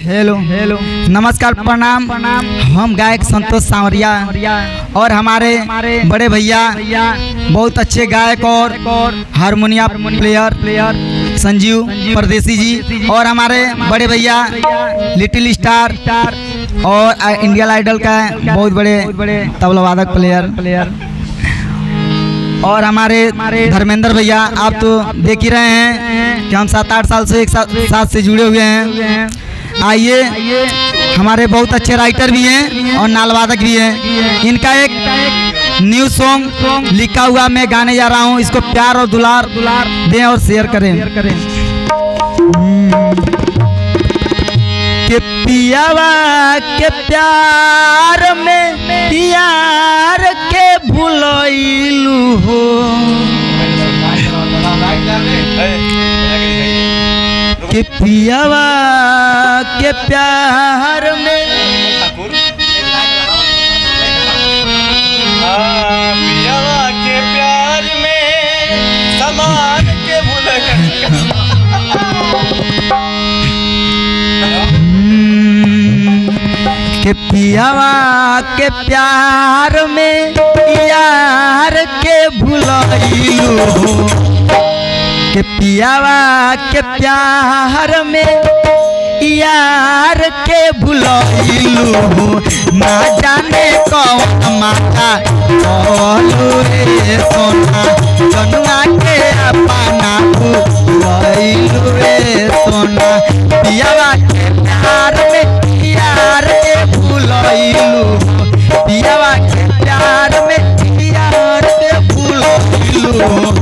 Hello hello नमस्कार प्रणाम प्रणाम। हम गायक संतोष सांवरिया और हमारे बड़े भैया बहुत अच्छे गायक और हारमोनिया प्लेयर संजीव परदेसी जी और हमारे बड़े भैया लिटिल स्टार और इंडियन आइडल का बहुत बड़े तबला वादक प्लेयर और हमारे धर्मेंद्र भैया। आप तो देख ही रहे हैं कि हम 7-8 साल से एक साथ से जुड़े हुए हैं। आइए, हमारे बहुत अच्छे राइटर भी हैं और नाल वादक भी हैं। इनका एक न्यू सॉन्ग लिखा हुआ मैं गाने जा रहा हूँ। इसको प्यार और दुलार दें और शेयर करें। के पियावा के प्यार में यार के भुलैलू हो, के पियावा के प्यार में पियावा के प्यार में समान के भूल के पियावा के प्यार में यार के भुलैलू हो, के पियावा के प्यार में यार के भुलैलू हो। ना जाने कौन माता बोलू रे सोना, जनुआ के अपना भुलैलू रे सोना। पियावा के प्यार में यार के भुलैलू हो, पियावा के प्यार में यार के भुलैलू हो।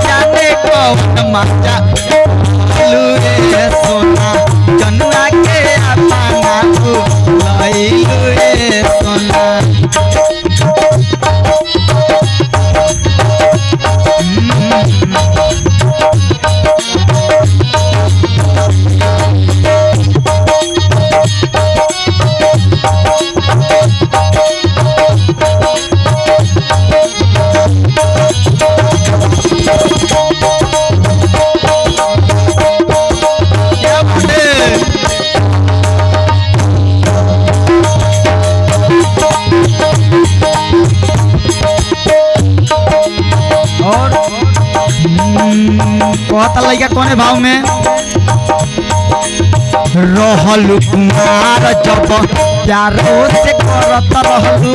जाने कौन माता बोलू रे सोना, जनुआ के अपना भुलैलू रे सोना। कहता लइका कोने भाव में रहलू कुमार जब प्यारो से करत रहलू,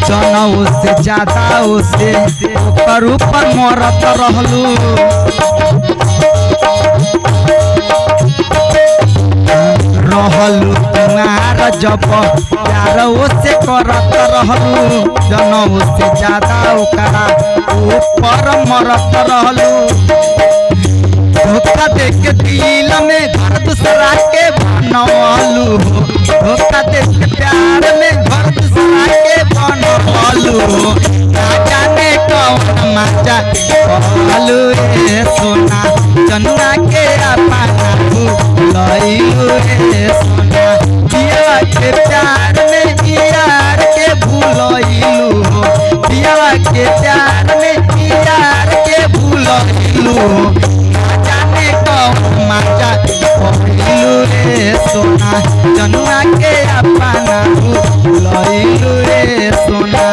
जनऊ से ज्यादा उसे ओकर ऊपर मरत रहलू। रहलू कुमार जब प्यारो से करत रहलू, जनऊ से ज्यादा ओकरा ऊपर मरत रहलू। धोखा दे के दिल में घर दूसरा के बनवलू, धोखा दे के प्यार में घर दूसरा के बनवलू। ना जाने कौन मजा कहलू रे सोना, जनुआ के अपना भुलैलू रे सोना। पियावा के प्यार में यार के भुलैलू हो, पियावा के प्यार में यार के भुलैलू। ना जाने कौन मजा कहलू रे सोना, जनुआ के अपना भुलैलू रे सोना।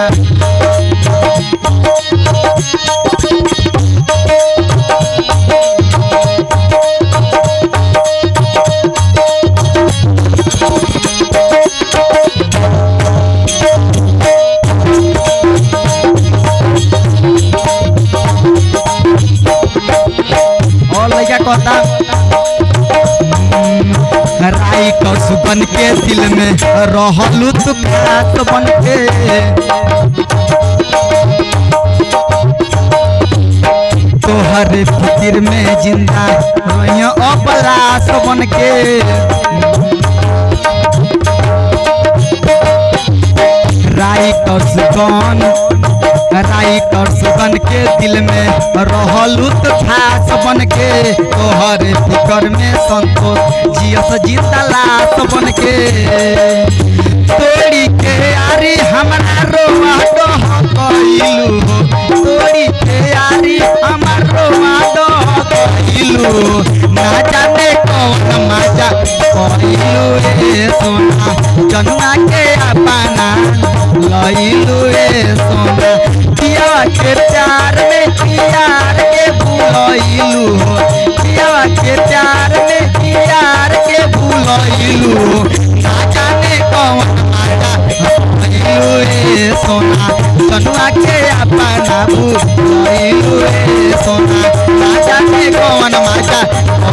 कहता राई कस बन के दिल में रहलू तू खास बन के, तोहरे फिक्र में जिंदा रहियो अबलास बन के। राइटर बन के दिल में रहलू तो खास बन के, तोहरे फिकर में संतोष जियस जिंदा लाश बन के। तोड़ी के यारी हमारा रोवा डह कइलू हो, तोड़ी के यारी हमारा रोवा डह लइलू ना जाने कौन मजा कइलू रे सोना जनुआ के अपना लइलू रे सोना पिया के प्यार में यार के भूलइलू पिया के प्यार में यार के भूलइलू ना जाने कौन मजा कइलू रे सोना जनुआ के अपना भूलइलू रे सोना ना जाने कौन मजा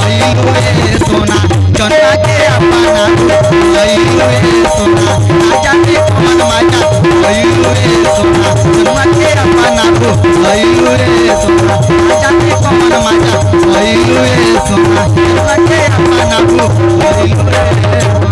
कइलू रे सोना जनुआ के अपना भूलइलू रे सोना ना जाने कौन मजा कइलू रे सोना जनुआ के अपना भूलइलू रे सोना ना जाने कौन मजा कइलू रे सोना जनुआ के अपना भूलइलू रे